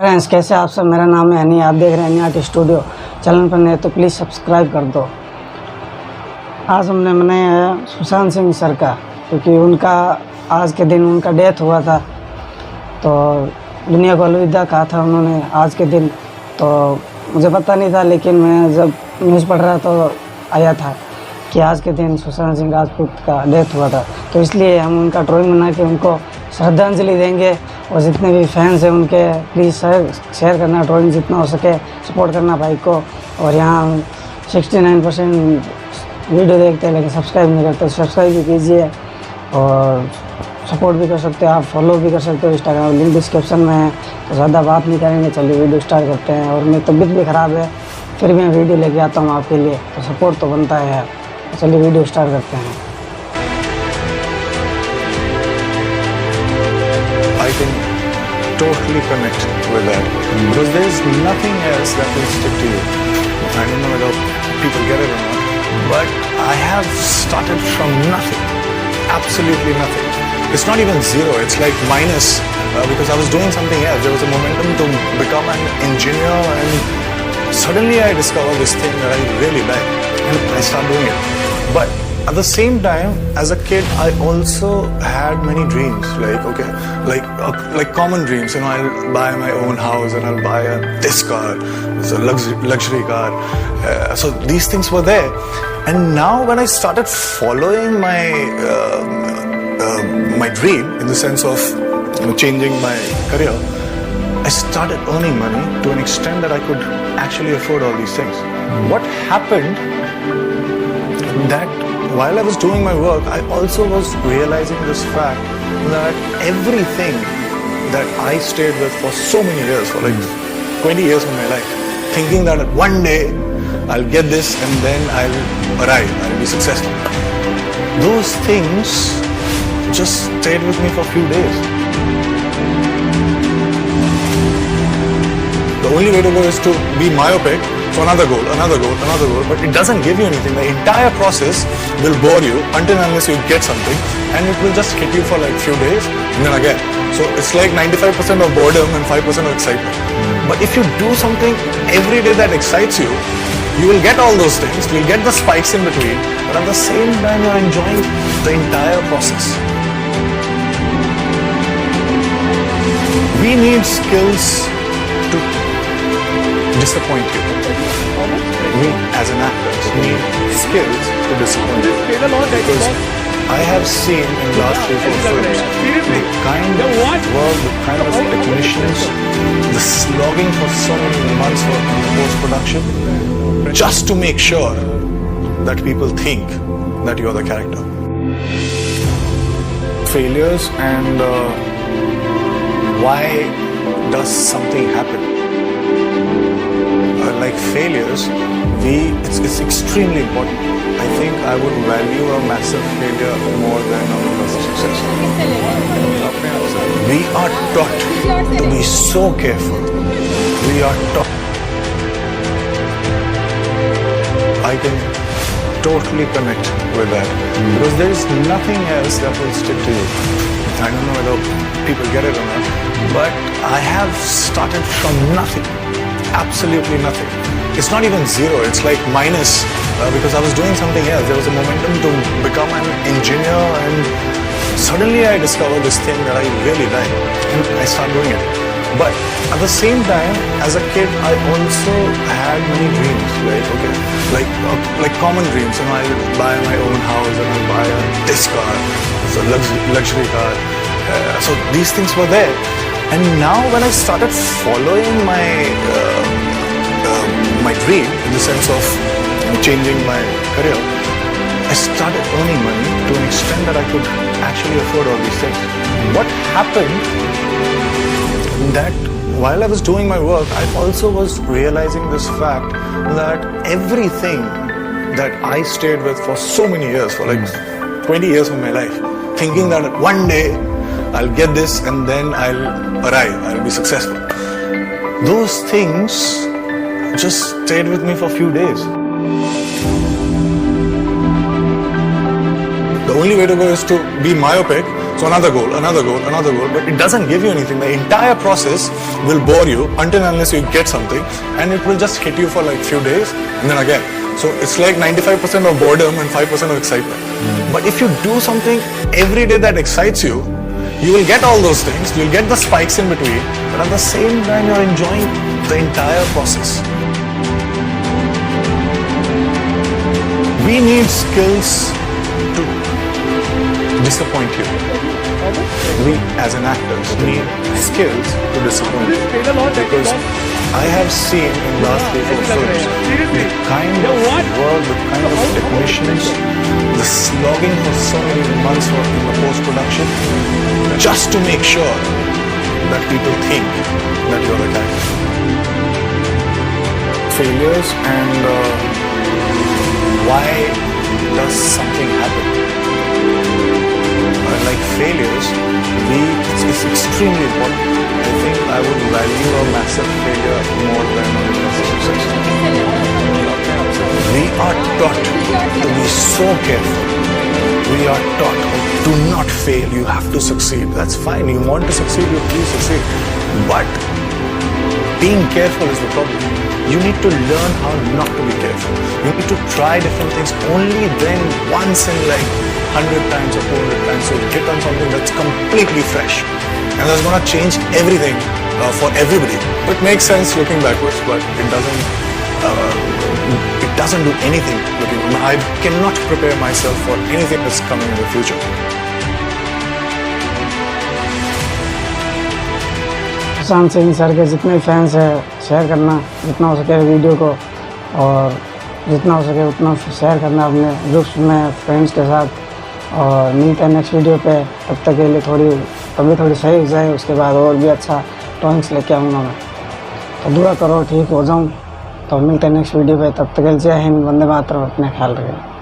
Friends, कैसे आप सब। मेरा नाम है हनी, आप देख रहे हैं हनी स्टूडियो। चैनल पर नए तो प्लीज़ सब्सक्राइब कर दो। आज हमने मनाया है सुशांत सिंह सर का, क्योंकि उनका आज के दिन उनका डेथ हुआ था, तो दुनिया को अलविदा कहा था उन्होंने आज के दिन। तो मुझे पता नहीं था, लेकिन मैं जब न्यूज़ पढ़ रहा तो आया था कि आज के दिन सुशांत सिंह राजपूत का डेथ हुआ था। तो इसलिए हम उनका ड्राइंग बना के उनको श्रद्धांजलि देंगे। और जितने भी फैंस हैं उनके प्लीज़ शेयर करना, ड्राइंग जितना हो सके सपोर्ट करना भाई को। और यहाँ 69% वीडियो देखते हैं लेकिन सब्सक्राइब नहीं करते, सब्सक्राइब भी कीजिए और सपोर्ट भी कर सकते हो आप, फॉलो भी कर सकते हो। इंस्टाग्राम लिंक डिस्क्रिप्शन में है। तो ज़्यादा बात नहीं करेंगे, चलिए वीडियो स्टार्ट करते हैं। और मेरी तबीयत भी ख़राब है, फिर भी मैं वीडियो लेके आता हूँ आपके लिए, तो सपोर्ट तो बनता है यार। तो चलिए वीडियो स्टार्ट करते हैं। I can totally connect with that because there is nothing else that will stick to you. I don't know whether people get it or not, but I have started from nothing, absolutely nothing. It's not even zero, it's like minus because I was doing something else. There was a momentum to become an engineer and suddenly I discovered this thing that I really like and I started doing it. But at the same time, as a kid, I also had many dreams, like common dreams. You know, I'll buy my own house and I'll buy this car, it's a luxury car. So these things were there, and now when I started following my dream in the sense of changing my career, I started earning money to an extent that I could actually afford all these things. What happened? That while I was doing my work, I also was realizing this fact that everything that I stayed with for so many years, for like 20 years of my life, thinking that one day I'll get this and then I'll arrive, I'll be successful. Those things just stayed with me for a few days. The only way to go is to be myopic. So another goal, but it doesn't give you anything. The entire process will bore you until unless you get something, and it will just hit you for like few days and then again. So it's like 95% of boredom and 5% of excitement. But if you do something every day that excites you, you will get all those things, you'll get the spikes in between, but at the same time you're enjoying the entire process. We need skills to disappoint you. We as an actors need skills to disappoint you. Because I have seen in the last 3-4 films the kind of work, the kind of technicians, the slogging for so many months for post-production just to make sure that people think that you are the character. Failures and why does something happen? Like failures, it's extremely important. I think I would value a massive failure more than a massive success. We are taught to be so careful. We are taught. I can totally connect with that because there is nothing else that will stick to you. I don't know whether people get it or not, but I have started from nothing. Absolutely nothing. It's not even zero, it's like minus because I was doing something else. There was a momentum to become an engineer and suddenly I discovered this thing that I really like and I started doing it. But at the same time, as a kid, I also had many dreams, like common dreams. You know, I'll buy my own house and I'll buy this car, it's a luxury car. So these things were there. And now when I started following my dream in the sense of changing my career, I started earning money to an extent that I could actually afford all these things. What happened? That while I was doing my work, I also was realizing this fact that everything that I stayed with for so many years, for like 20 years of my life, thinking that one day I'll get this and then I'll arrive, I'll be successful. Those things just stayed with me for a few days. The only way to go is to be myopic So another goal, but it doesn't give you anything. The entire process will bore you until unless you get something, and it will just hit you for like few days, and then again. So it's like 95% of boredom and 5% of excitement. But if you do something every day that excites you, you will get all those things, you'll get the spikes in between, but at the same time you're enjoying the entire process. We need skills to disappoint you. We as an actors need skills to disappoint you. Because I have seen in last 3-4 films the kind of work, the kind of technicians, the slogging for so many months in the post-production just to make sure that people think that you're the guy. Failures and why does something happen? Like failures, it's extremely important. I think I would value a massive failure more than a massive success. We are taught to be so careful. We are taught, do not fail, you have to succeed. That's fine, you want to succeed, you please succeed. But being careful is the problem. You need to learn how not to be careful. You need to try different things. Only then, once in like 100 times or 200 times, so hit on something that's completely fresh. And that's going to change everything for everybody. It makes sense looking backwards, but it doesn't do anything looking. I cannot prepare myself for anything that's coming in the future. Sushant Singh sir के जितने fans हैं share करना जितना हो सके video को, और जितना हो सके उतना शेयर करना अपने ग्रुप्स में फ्रेंड्स के साथ। और मिलते हैं नेक्स्ट वीडियो पे, तब तक के लिए तबीयत थोड़ी सही हो जाए, उसके बाद और भी अच्छा टॉनिक्स लेके आऊँगा मैं। तो दुआ करो ठीक हो जाऊँ। तो मिलते हैं नेक्स्ट वीडियो पे, तब तक के लिए जय हिंद, वंदे मातरम, अपने ख्याल रखें।